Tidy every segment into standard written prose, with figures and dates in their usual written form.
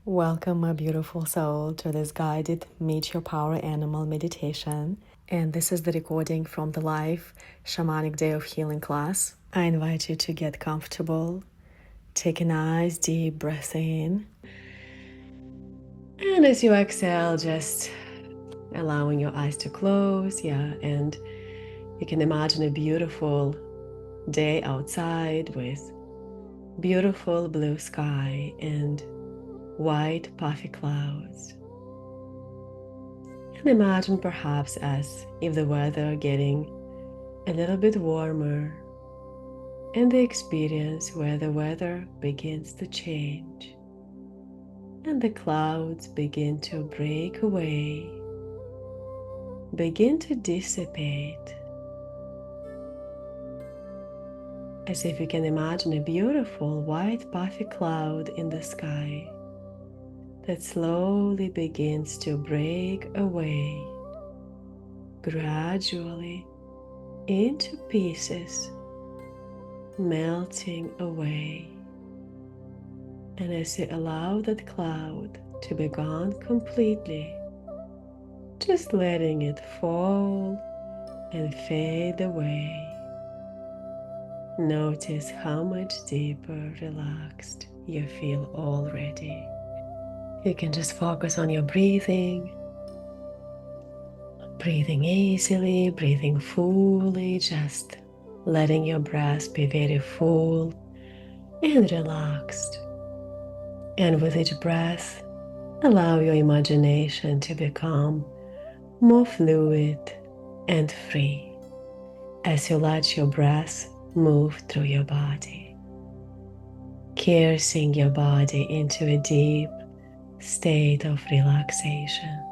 Welcome, my beautiful soul, to this guided Meet Your Power Animal meditation. And this is the recording from the live Shamanic Day of Healing class. I invite you to get comfortable, take a nice deep breath in, and as you exhale, just allowing your eyes to close. And you can imagine a beautiful day outside with beautiful blue sky and white puffy clouds. And imagine perhaps as if the weather getting a little bit warmer and the experience where the weather begins to change and the clouds begin to break away, begin to dissipate, as if you can imagine a beautiful white puffy cloud in the sky that slowly begins to break away, gradually into pieces, melting away. And as you allow that cloud to be gone completely, just letting it fall and fade away, notice how much deeper relaxed you feel already. You can just focus on your breathing easily, breathing fully, just letting your breath be very full and relaxed. And with each breath, allow your imagination to become more fluid and free as you let your breath move through your body, caressing your body into a deep state of relaxation.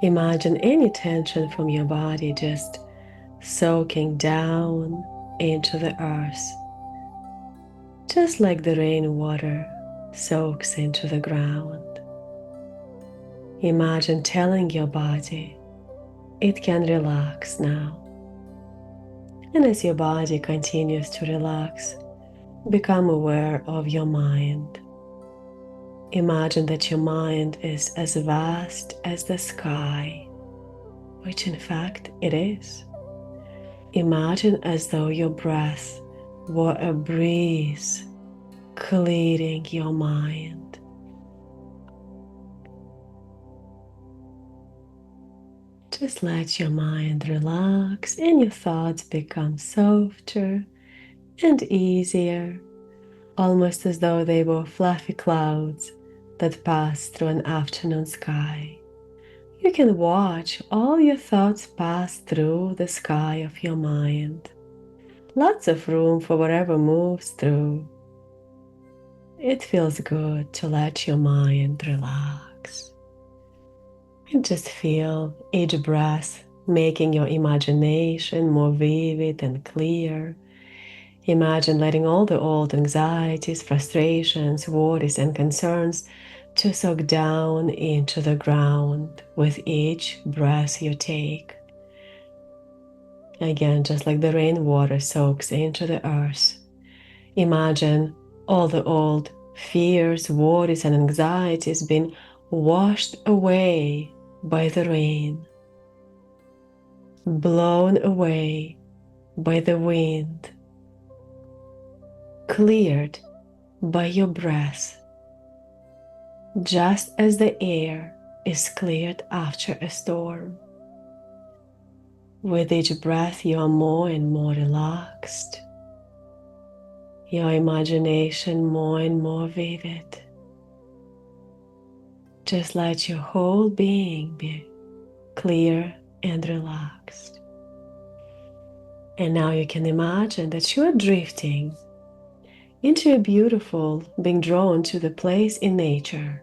Imagine any tension from your body just soaking down into the earth, just like the rainwater soaks into the ground. Imagine telling your body it can relax now. And as your body continues to relax, become aware of your mind. Imagine that your mind is as vast as the sky, which in fact it is. Imagine as though your breath were a breeze clearing your mind. Just let your mind relax and your thoughts become softer and easier, almost as though they were fluffy clouds that pass through an afternoon sky. You can watch all your thoughts pass through the sky of your mind. Lots of room for whatever moves through. It feels good to let your mind relax. And just feel each breath making your imagination more vivid and clear. Imagine letting all the old anxieties, frustrations, worries, and concerns to soak down into the ground with each breath you take. Again, just like the rainwater soaks into the earth. Imagine all the old fears, worries, and anxieties being washed away by the rain, blown away by the wind, cleared by your breath, just as the air is cleared after a storm. With each breath, you are more and more relaxed, your imagination more and more vivid. Just let your whole being be clear and relaxed. And now you can imagine that you are drifting into a beautiful, being drawn to the place in nature,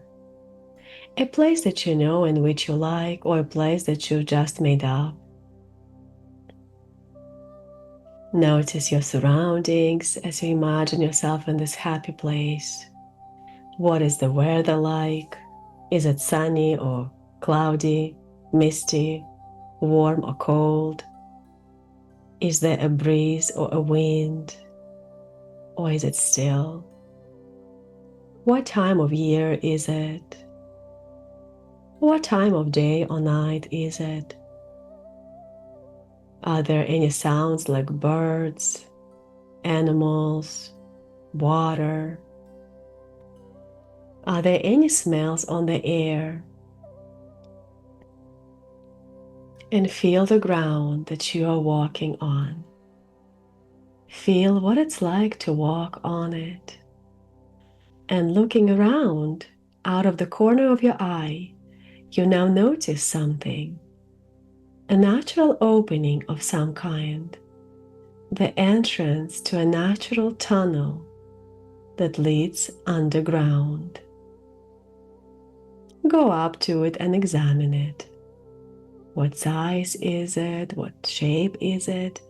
a place that you know and which you like, or a place that you just made up. Notice your surroundings as you imagine yourself in this happy place. What is the weather like? Is it sunny or cloudy, misty, warm or cold? Is there a breeze or a wind? Or is it still? What time of year is it? What time of day or night is it? Are there any sounds like birds, animals, water? Are there any smells on the air? And feel the ground that you are walking on. Feel what it's like to walk on it. And looking around, out of the corner of your eye, you now notice something. A natural opening of some kind. The entrance to a natural tunnel that leads underground. Go up to it and examine it. What size is it? What shape is it?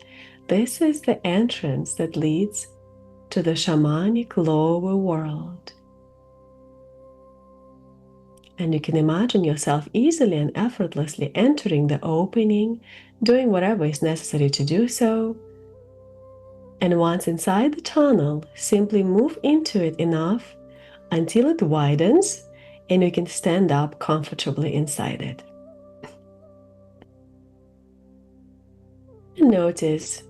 This is the entrance that leads to the shamanic lower world. And you can imagine yourself easily and effortlessly entering the opening, doing whatever is necessary to do so. And once inside the tunnel, simply move into it enough until it widens and you can stand up comfortably inside it. And notice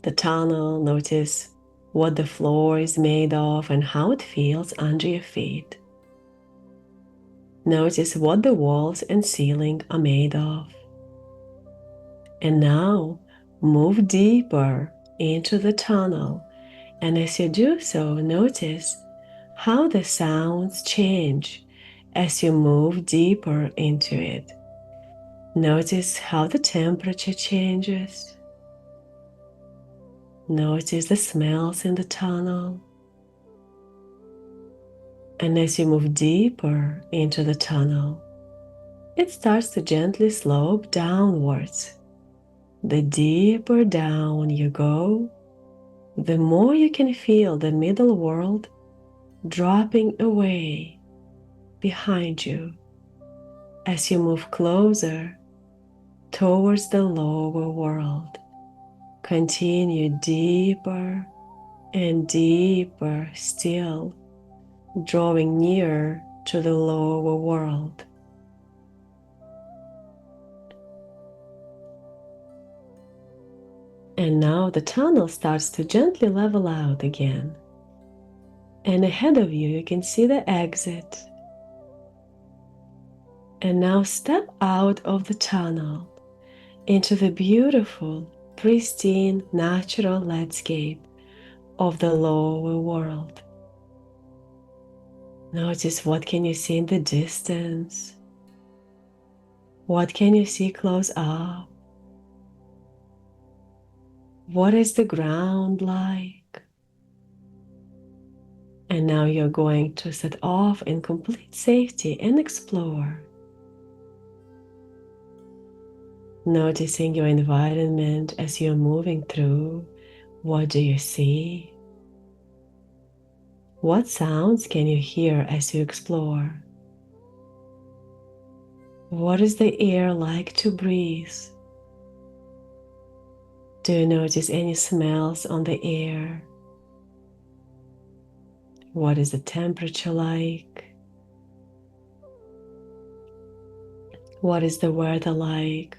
the tunnel, notice what the floor is made of and how it feels under your feet. Notice what the walls and ceiling are made of. And now move deeper into the tunnel, and as you do so, notice how the sounds change as you move deeper into it. Notice how the temperature changes. Notice the smells in the tunnel. And as you move deeper into the tunnel, it starts to gently slope downwards. The deeper down you go, the more you can feel the middle world dropping away behind you as you move closer towards the lower world. Continue deeper and deeper still, drawing nearer to the lower world. And now the tunnel starts to gently level out again. And ahead of you, you can see the exit. And now step out of the tunnel into the beautiful, pristine, natural landscape of the lower world. Notice what can you see in the distance? What can you see close up? What is the ground like? And now you're going to set off in complete safety and explore. Noticing your environment as you're moving through. What do you see? What sounds can you hear as you explore? What is the air like to breathe? Do you notice any smells on the air? What is the temperature like? What is the weather like?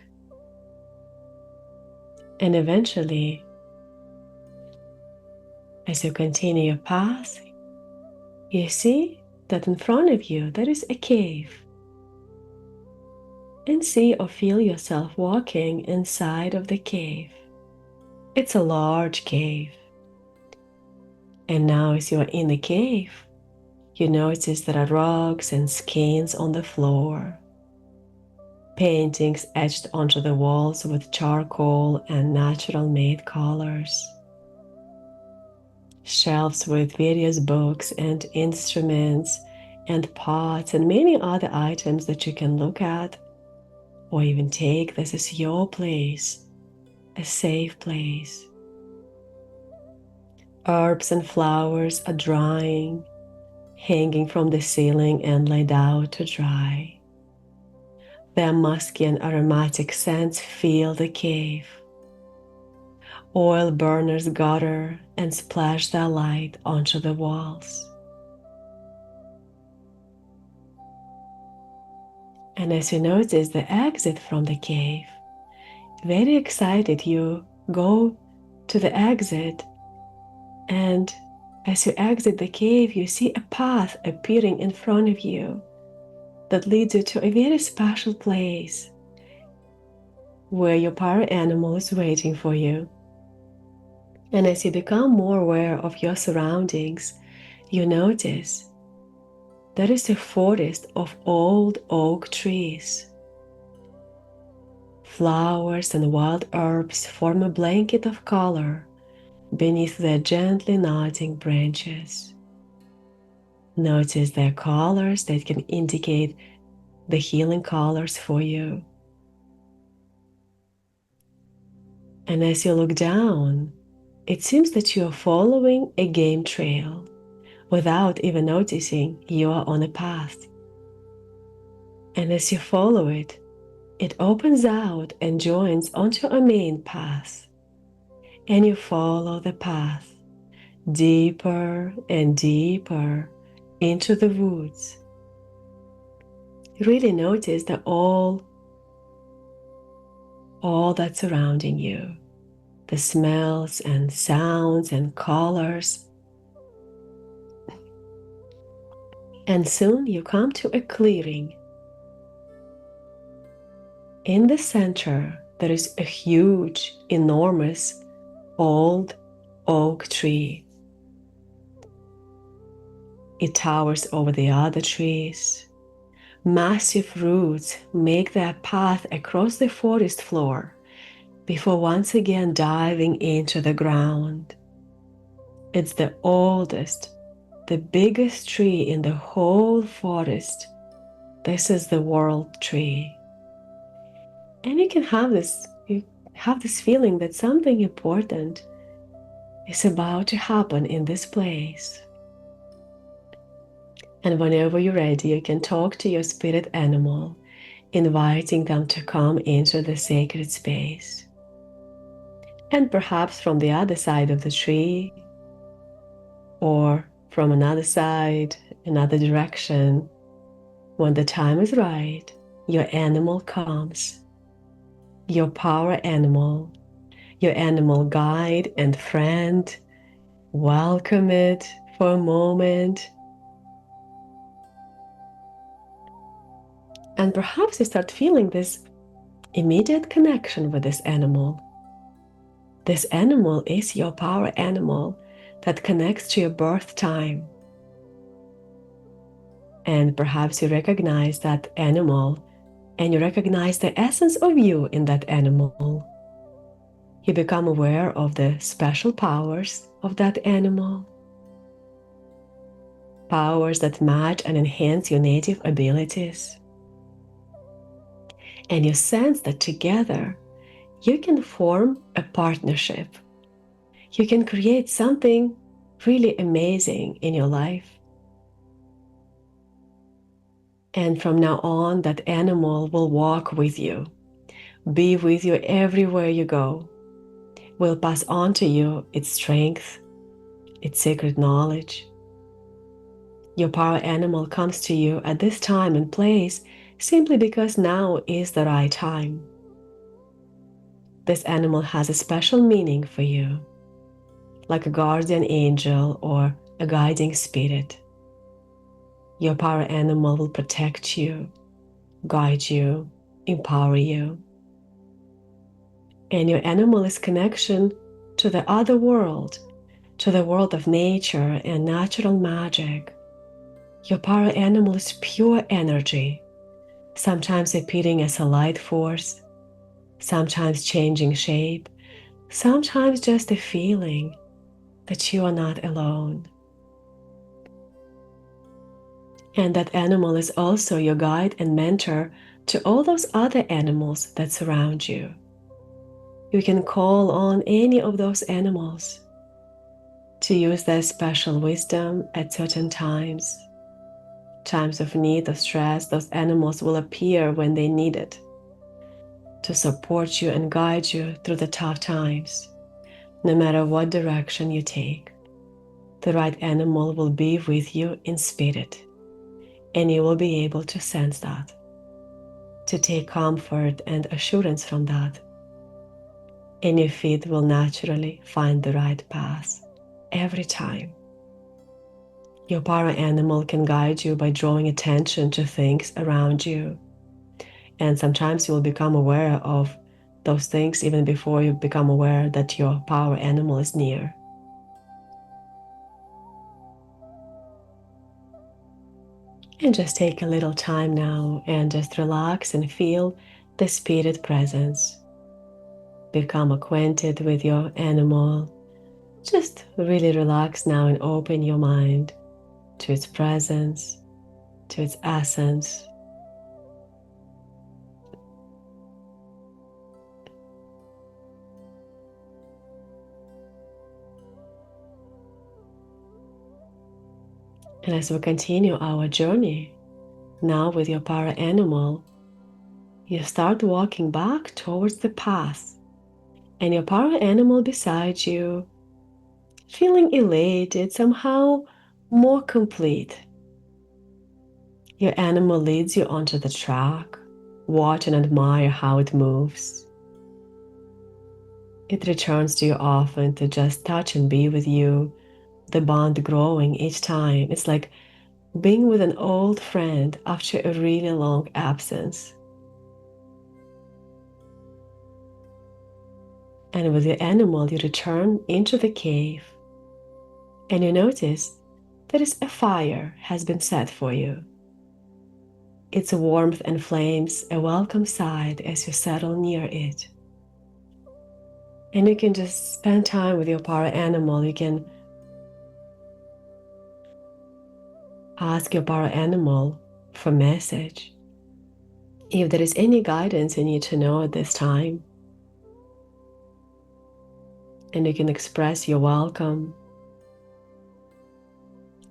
And eventually, as you continue your path, you see that in front of you there is a cave. And see or feel yourself walking inside of the cave. It's a large cave. And now as you are in the cave, you notice there are rugs and skins on the floor. Paintings etched onto the walls with charcoal and natural made colors. Shelves with various books and instruments and pots and many other items that you can look at or even take. This is your place, a safe place. Herbs and flowers are drying, hanging from the ceiling and laid out to dry. Their musky and aromatic scents fill the cave. Oil burners gutter and splash their light onto the walls. And as you notice the exit from the cave, very excited, you go to the exit, and as you exit the cave, you see a path appearing in front of you that leads you to a very special place where your power animal is waiting for you. And as you become more aware of your surroundings, you notice there is a forest of old oak trees. Flowers and wild herbs form a blanket of color beneath their gently nodding branches. Notice their colors that can indicate the healing colors for you. And as you look down, it seems that you are following a game trail without even noticing you are on a path. And as you follow it, it opens out and joins onto a main path. And you follow the path deeper and deeper into the woods. You really notice that all that's surrounding you, the smells and sounds and colors. And soon you come to a clearing. In the center, there is a huge, enormous, old oak tree. It towers over the other trees. Massive roots make their path across the forest floor before once again diving into the ground. It's the oldest, the biggest tree in the whole forest. This is the world tree. And you have this feeling that something important is about to happen in this place. And whenever you're ready, you can talk to your spirit animal, inviting them to come into the sacred space. And perhaps from the other side of the tree, or from another side, another direction, when the time is right, your animal comes. Your power animal, your animal guide and friend. Welcome it for a moment. And perhaps you start feeling this immediate connection with this animal. This animal is your power animal that connects to your birth time. And perhaps you recognize that animal and you recognize the essence of you in that animal. You become aware of the special powers of that animal. Powers that match and enhance your native abilities. And you sense that together you can form a partnership. You can create something really amazing in your life. And from now on, that animal will walk with you, be with you everywhere you go, will pass on to you its strength, its sacred knowledge. Your power animal comes to you at this time and place simply because now is the right time. This animal has a special meaning for you, like a guardian angel or a guiding spirit. Your power animal will protect you, guide you, empower you. And your animal is connection to the other world, to the world of nature and natural magic. Your power animal is pure energy, sometimes appearing as a light force, sometimes changing shape, sometimes just a feeling that you are not alone. And that animal is also your guide and mentor to all those other animals that surround you. You can call on any of those animals to use their special wisdom at certain times. Times of need or stress, those animals will appear when they need it to support you and guide you through the tough times. No matter what direction you take, the right animal will be with you in spirit, and you will be able to sense that. to take comfort and assurance from that. And your feet will naturally find the right path every time. Your power animal can guide you by drawing attention to things around you. And sometimes you will become aware of those things even before you become aware that your power animal is near. And just take a little time now and just relax and feel the spirit presence. Become acquainted with your animal. Just really relax now and open your mind to its presence, to its essence. And as we continue our journey, now with your power animal, you start walking back towards the path, and your power animal beside you, feeling elated, somehow more complete. Your animal leads you onto the track. Watch and admire how it moves. It returns to you often to just touch and be with you, the bond growing each time. It's like being with an old friend after a really long absence. And with your animal, you return into the cave and you notice there is a fire has been set for you. Its warmth and flames a welcome sight as you settle near it. And you can just spend time with your power animal. You can ask your power animal for message. If there is any guidance you need to know at this time, and you can express your welcome,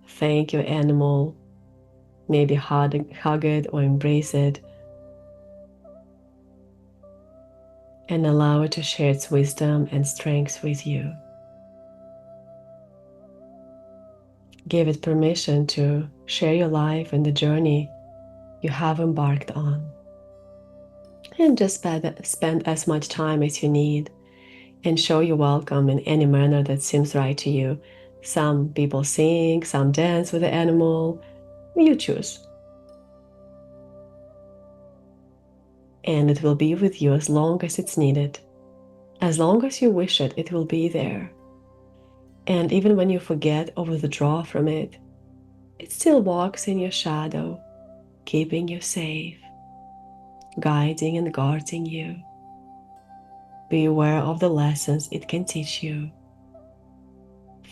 thank your animal, maybe hug it or embrace it, and allow it to share its wisdom and strengths with you. Give it permission to share your life and the journey you have embarked on. And just spend as much time as you need and show your welcome in any manner that seems right to you. Some people sing, some dance with the animal. You choose. And it will be with you as long as it's needed. As long as you wish it, it will be there. And even when you forget or withdraw from it, it still walks in your shadow, keeping you safe, guiding and guarding you. Be aware of the lessons it can teach you.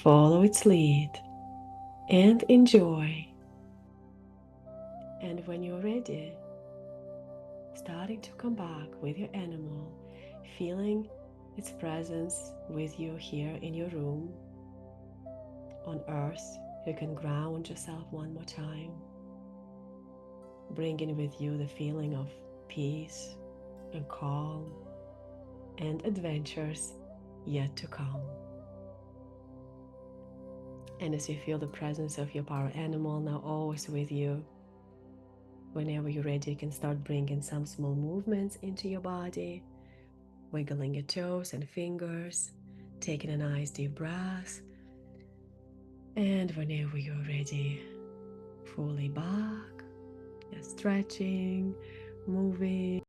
Follow its lead and enjoy. And when you're ready, starting to come back with your animal, feeling its presence with you here in your room. On earth, you can ground yourself one more time, bringing with you the feeling of peace and calm and adventures yet to come. And as you feel the presence of your power animal now always with you, whenever you're ready, you can start bringing some small movements into your body, wiggling your toes and fingers, taking a nice deep breath. And whenever you're ready, fully back, just stretching, moving.